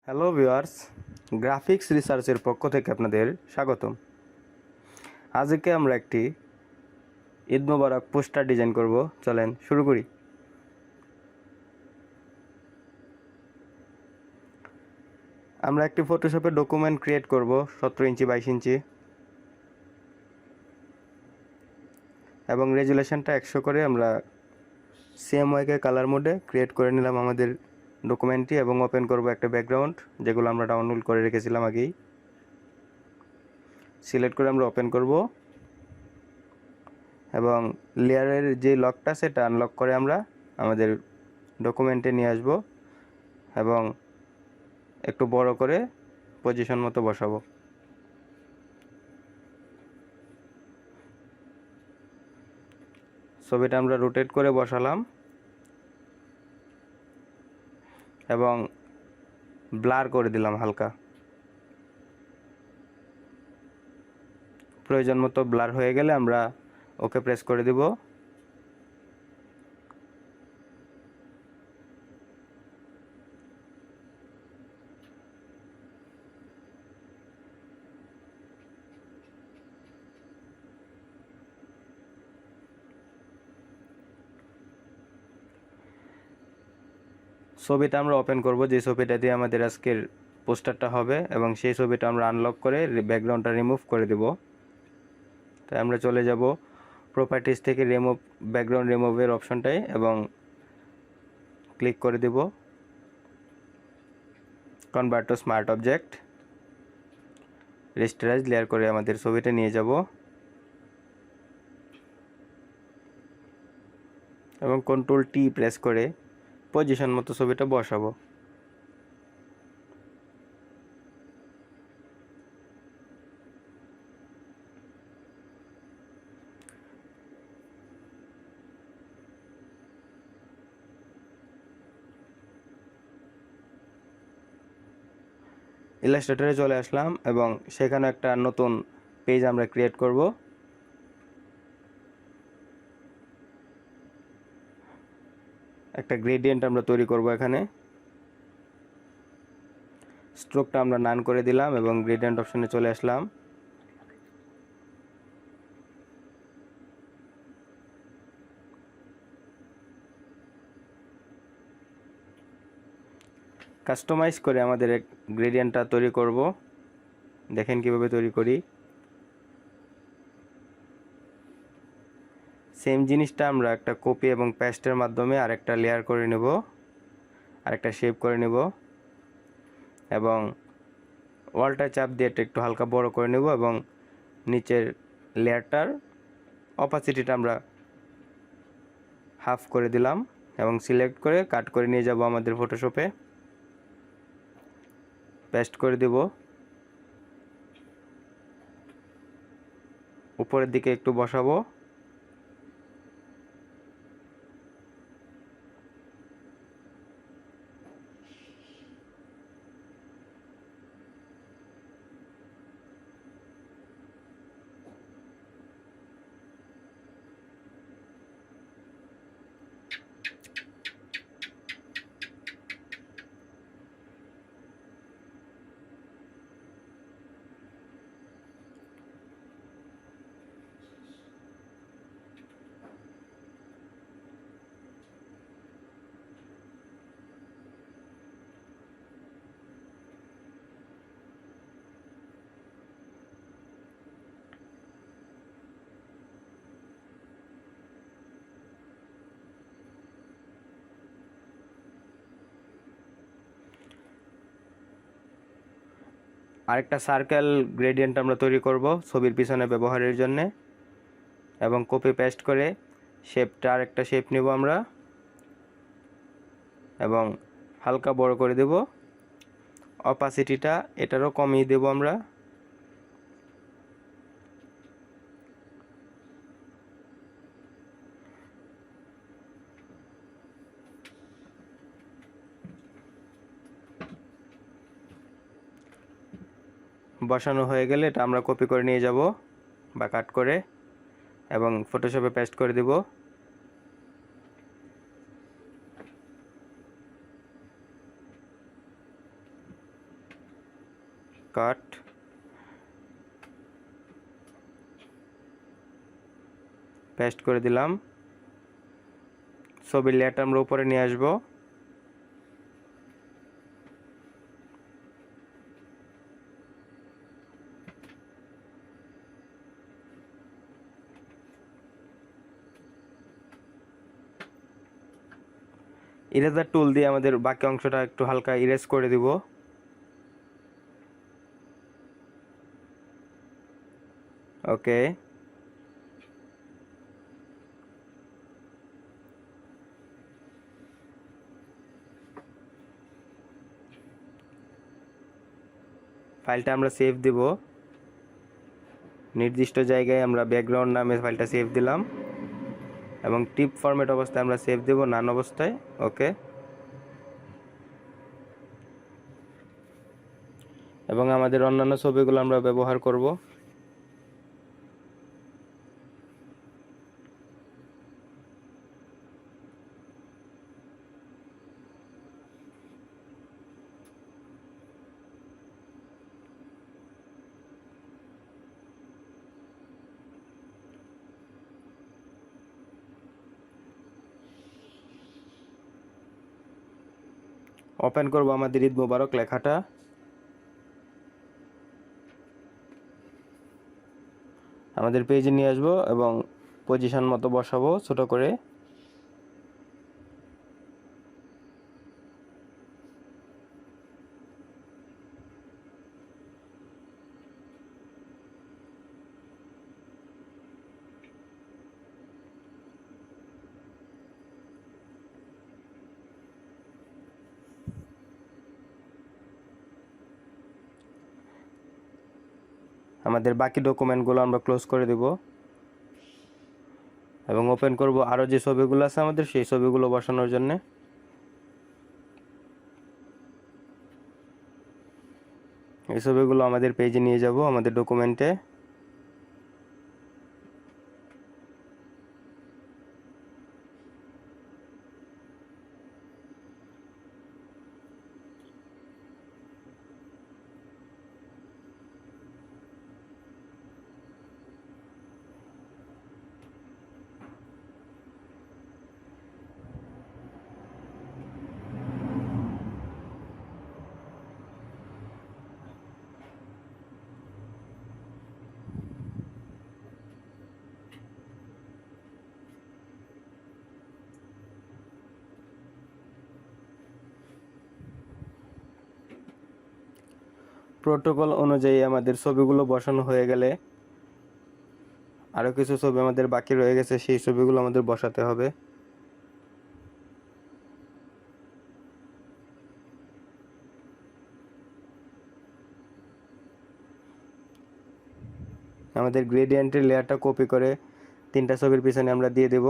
Hello viewers, graphics রিসার্চের পক্ষ থেকে আপনাদের স্বাগতম। আজকে আমরা একটি ঈদ মুবারক পোস্টার ডিজাইন করব। চলেন শুরু করি। আমরা একটি ফটোশপে ডকুমেন্ট ক্রিয়েট করব 17 ইঞ্চি 22 ইঞ্চি এবং রেজুলেশনটা 100 করে আমরা সিএমওয়াইকে কালার মোডে ক্রিয়েট করে নিলাম আমাদের ডকুমেন্টটি এবং ওপেন করব একটা ব্যাকগ্রাউন্ড যেগুলো আমরা ডাউনলোড করে রেখেছিলাম আগেই। সিলেক্ট করে আমরা ওপেন করব এবং লেয়ারের যে লকটা সেটা আনলক করে আমরা আমাদের ডকুমেন্টে নিয়ে আসব এবং একটু বড় করে পজিশন মতো বসাবো। ছবিটা আমরা রোটেট করে বসালাম এবং ব্লার করে দিলাম হালকা। প্রয়োজন মতো ব্লার হয়ে গেলে আমরা ওকে প্রেস করে দিব। ছবিটা আমরা ওপেন করব যে ছবিটা দিয়ে আমাদের আজকের পোস্টারটা হবে এবং সেই ছবিটা আমরা আনলক করে ব্যাকগ্রাউন্ডটা রিমুভ করে দেব। তাই আমরা চলে যাব প্রপার্টিজ থেকে রিমুভ ব্যাকগ্রাউন্ড রিমুভের অপশনটায় এবং ক্লিক করে দেব convert to smart object. Rasterize layer করে আমাদের ছবিটা নিয়ে যাব এবং কন্ট্রোল টি প্রেস করে পজিশন মতো ছবিটা বসাবো। ইলাস্ট্রেটরে চলে আসলাম এবং সেখানে একটা নতুন পেজ আমরা ক্রিয়েট করব। একটা গ্রেডিয়েন্ট আমরা তৈরি করব। এখানে স্ট্রোকটা আমরা নান করে দিলাম এবং গ্রেডিয়েন্ট অপশনে চলে আসলাম। কাস্টমাইজ করে আমাদের এক গ্রেডিয়েন্টটা তৈরি করব। দেখেন কিভাবে তৈরি করি। সেম জিনিসটা আমরা একটা কপি এবং পেস্টের মাধ্যমে আরেকটা লেয়ার করে নেব, আরেকটা শেপ করে নেব এবং ওয়ালটা চাপ দিয়ে এটা একটু হালকা বড় করে নেব এবং নিচের লেয়ারটার অপাসিটিটা আমরা হাফ করে দিলাম এবং সিলেক্ট করে কাট করে নিয়ে যাব আমাদের ফটোশপে। পেস্ট করে দেব। উপরের দিকে একটু বসাবো। আরেকটা সার্কেল গ্রেডিয়েন্ট আমরা তৈরি করব ছবির পিছনে ব্যবহারের জন্য এবং কপি পেস্ট করে শেপটা আরেকটা শেপ নেব আমরা এবং হালকা বড় করে দেব। অপাসিটিটা এটারও কমিয়ে দেব আমরা। বসানো হয়ে গেলে এটা আমরা কপি করে নিয়ে যাব বা কাট করে এবং ফটোশপে পেস্ট করে দেব। কাট, পেস্ট করে দিলাম। ছবির লেয়ারটা আমরা উপরে নিয়ে আসবো। ইরেজার টুল দিয়ে আমাদের বাকি অংশটা একটু হালকা ইরেজ করে দিব। ওকে, ফাইলটা আমরা সেভ দিব। নির্দিষ্ট জায়গায় আমরা ব্যাকগ্রাউন্ড নামে ফাইলটা সেভ দিলাম এবং টিপ ফরম্যাট অবস্থায় আমরা সেভ দেব, নান অবস্থায়। ওকে, এবং আমাদের অন্যান্য ছবিগুলো আমরা ব্যবহার করব। ওপেন করব আমাদের ঈদ মোবারক লেখাটা। আমাদের পেজে নিয়ে আসবো এবং পজিশন মতো বসাবো ছোট করে। আমাদের বাকি ডকুমেন্টগুলো আমরা ক্লোজ করে দেব এবং ওপেন করব আরও যে ছবিগুলো আছে আমাদের, সেই ছবিগুলো বসানোর জন্য। এই ছবিগুলো আমাদের পেজে নিয়ে যাব, আমাদের ডকুমেন্টে। প্রোটোকল অনুযায়ী আমাদের ছবিগুলো বসানো হয়ে গেলে আরও কিছু ছবি আমাদের বাকি রয়ে গেছে, সেই ছবিগুলো আমাদের বসাতে হবে। আমাদের গ্রেডিয়েন্টের লেয়ারটা কপি করে 3টা ছবির পিছনে আমরা দিয়ে দেব।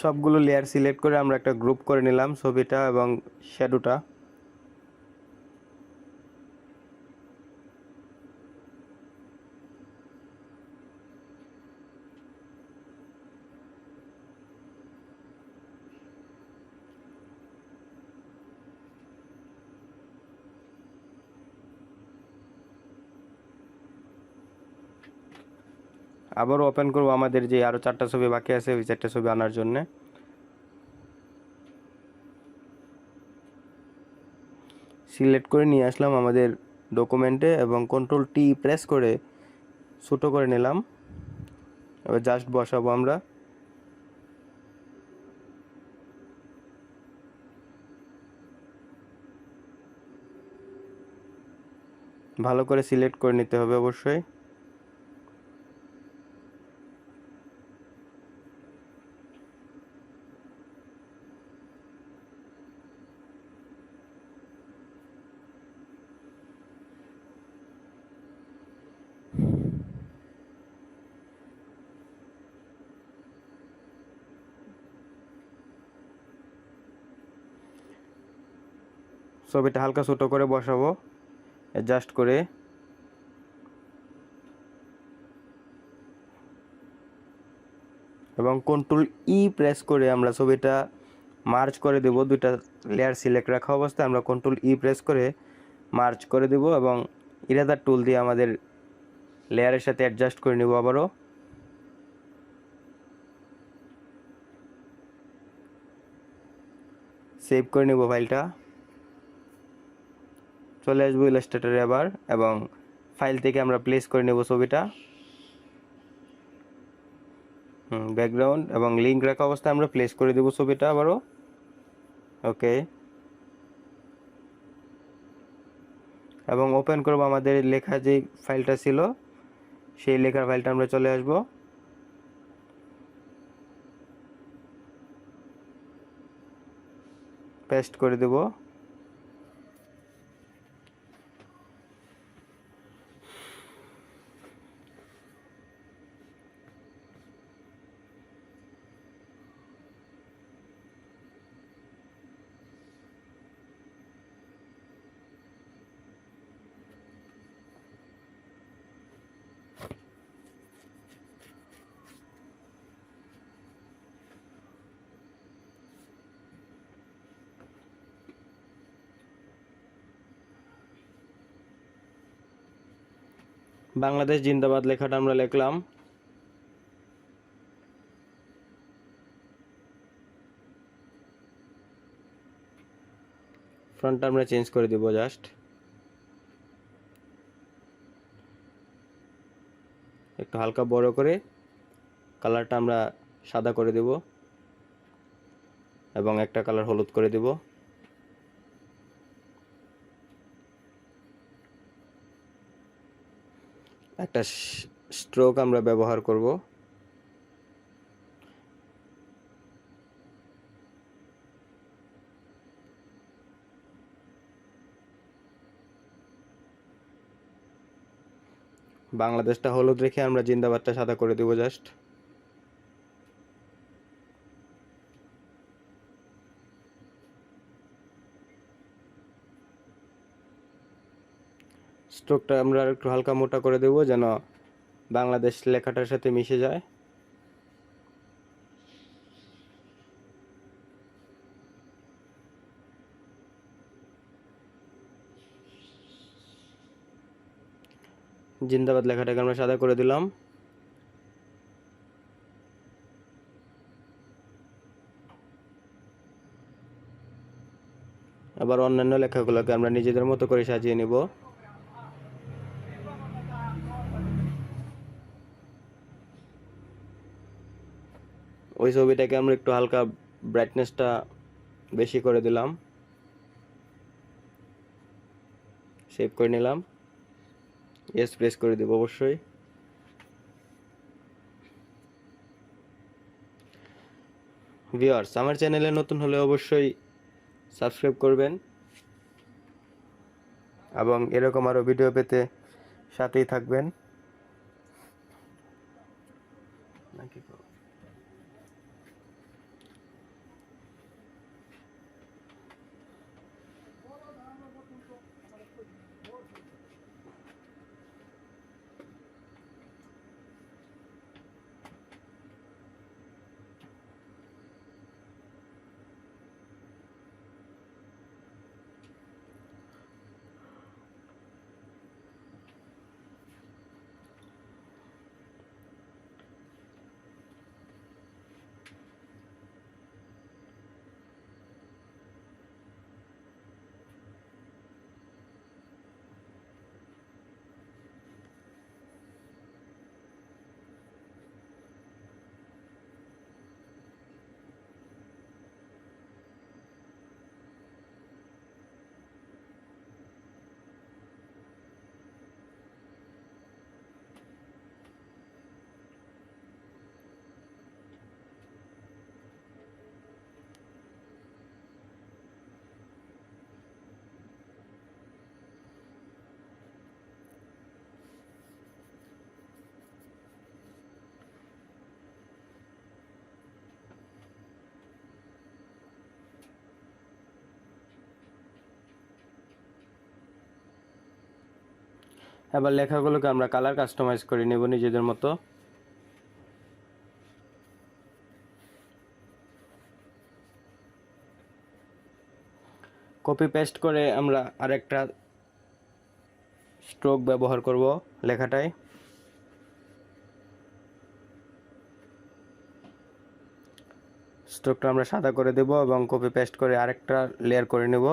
সবগুলো লেয়ার সিলেক্ট করে আমরা একটা গ্রুপ করে নিলাম ছবিটা এবং শ্যাডোটা। আবার ওপেন করব আমাদের যে আরও 4টা ছবি বাকি আছে, ওই 4টা ছবি আনার জন্য। সিলেক্ট করে নিয়ে আসলাম আমাদের ডকুমেন্টে এবং কন্ট্রোল টি প্রেস করে ছোটো করে নিলাম। এবার জাস্ট বসাবো আমরা। ভালো করে সিলেক্ট করে নিতে হবে অবশ্যই। ছবিটা হালকা ছোট করে বসাবো অ্যাডজাস্ট করে। এবং কন্ট্রোল ই প্রেস করে আমরা ছবিটা মার্জ করে দেব। দুইটা লেয়ার সিলেক্ট রাখা অবস্থায় আমরা কন্ট্রোল ই প্রেস করে মার্জ করে দেব এবং ইরেজার টুল দিয়ে আমাদের লেয়ারের সাথে অ্যাডজাস্ট করে নেব। আবারও সেভ করে নেব ফাইলটা। চলে আসবো ইলাস্ট্রেটরে আবার এবং ফাইল থেকে আমরা প্লেস করে নেব ছবিটা। ব্যাকগ্রাউন্ড এবং লিঙ্ক রাখা অবস্থায় আমরা প্লেস করে দেব ছবিটা আবারও। ওকে, এবং ওপেন করব আমাদের লেখা যে ফাইলটা ছিল সেই লেখার ফাইলটা আমরা চলে আসব। পেস্ট করে দেব। বাংলাদেশ জিন্দাবাদ লেখাটা আমরা লিখলাম। ফন্টটা আমরা চেঞ্জ করে দিব জাস্ট। একটু হালকা বড় করে কালারটা আমরা সাদা করে দেব এবং একটা কালার হলুদ করে দেব। একটা স্ট্রোক আমরা ব্যবহার করব। বাংলাদেশটা হলুদ রেখে আমরা জিন্দাবাদটা সাদা করে দেব জাস্ট। স্ট্রোকটা আমরা একটু হালকা মোটা করে দেব যেন বাংলাদেশ লেখাটার সাথে মিশে যায়। জিন্দাবাদ লেখাটাকে আমরা সাদা করে দিলাম। আবার অন্যান্য লেখাগুলোকে আমরা নিজেদের মতো করে সাজিয়ে নিব। ওই ছবিটাকে আমরা একটু হালকা ব্রাইটনেসটা বেশি করে দিলাম, সেভ করে নিলাম, ইয়েস প্রেস করে দেব অবশ্যই। ভিউয়ার্স, আমার চ্যানেলে নতুন হলে অবশ্যই সাবস্ক্রাইব করবেন এবং এরকম আরও ভিডিও পেতে সাথেই থাকবেন। এবার লেখাগুলোকে আমরা কালার কাস্টমাইজ করে নেব নিজেদের মতো। কপি পেস্ট করে আমরা আরেকটা স্ট্রোক ব্যবহার করব লেখাটায়। স্ট্রোকটা আমরা সাদা করে দেব এবং কপি পেস্ট করে আরেকটা লেয়ার করে নেব।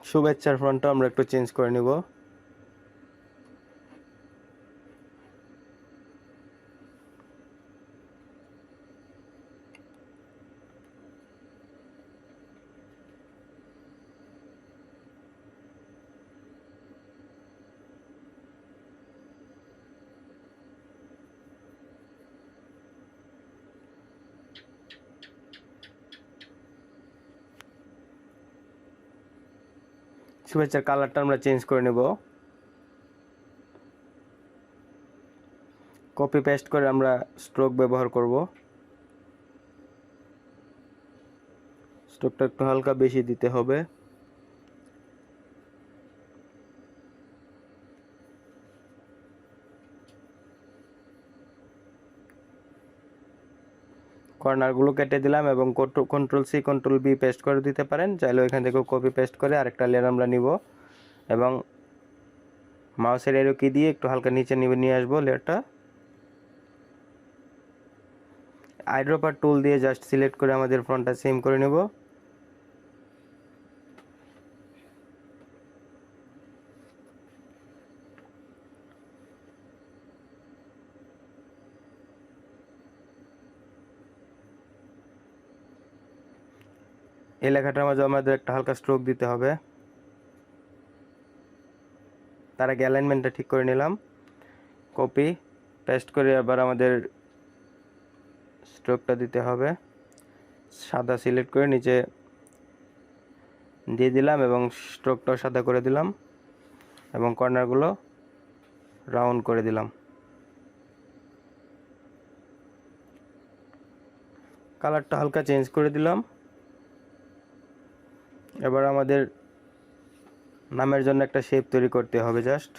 শুভেচ্ছার ফন্টটা আমরা একটু চেঞ্জ করে নেব। শুভেচ্ছার কালারটা আমরা চেঞ্জ করে নেব। কপি পেস্ট করে আমরা স্ট্রোক ব্যবহার করব। স্ট্রোকটা একটু হালকা বেশি দিতে হবে। কর্নারগুলো কেটে দিলাম এবং control C control V paste করে দিতে পারেন, চাইলে এখান থেকে কপি পেস্ট করে আরেকটা লেয়ার আমরা নিব এবং মাউসের এরো কি দিয়ে একটু হালকা নিচে নিয়ে আসবো লেয়ারটা। আইড্রপার টুল দিয়ে জাস্ট সিলেক্ট করে আমাদের ফ্রন্টটা সেম করে নেব। এই লেখাটার মাঝে আমাদের একটা হালকা স্ট্রোক দিতে হবে। তার আগে অ্যালাইনমেন্টটা ঠিক করে নিলাম। কপি পেস্ট করে আবার আমাদের স্ট্রোকটা দিতে হবে। সাদা সিলেক্ট করে নিচে দিয়ে দিলাম এবং স্ট্রোকটাও সাদা করে দিলাম এবং কর্নারগুলো রাউন্ড করে দিলাম। কালারটা হালকা চেঞ্জ করে দিলাম। এবার আমাদের নামের জন্য একটা শেপ তৈরি করতে হবে। জাস্ট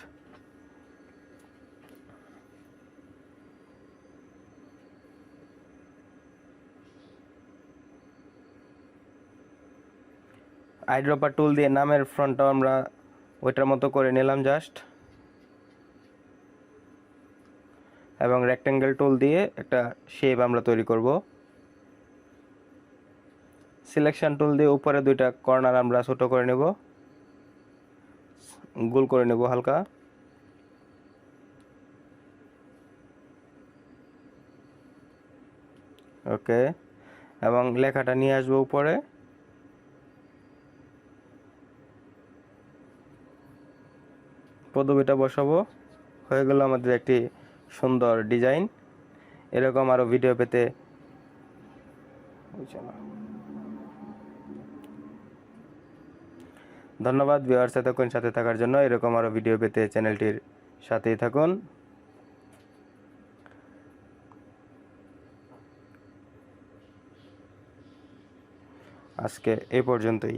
আইড্রপার টুল দিয়ে নামের ফ্রন্টটাও আমরা ওইটার মতো করে নিলাম জাস্ট, এবং রেক্টেঙ্গেল টুল দিয়ে একটা শেপ আমরা তৈরি করব। সিলেকশন টুল দিয়ে উপরে দুইটা কর্নার আমরা ছোট করে নেব, গোল করে নেব হালকা। ওকে, এবং লেখাটা নিয়ে আসবো উপরে। পদবিটা বসাবো। হয়ে গেল আমাদের একটি সুন্দর ডিজাইন। এরকম আরো ভিডিও পেতে ধন্যবাদ ভিউয়ার্স, এতক্ষণ সাথে থাকার জন্য। এরকম আরো ভিডিও পেতে চ্যানেলটির সাথেই থাকুন। আজকে এই পর্যন্তই।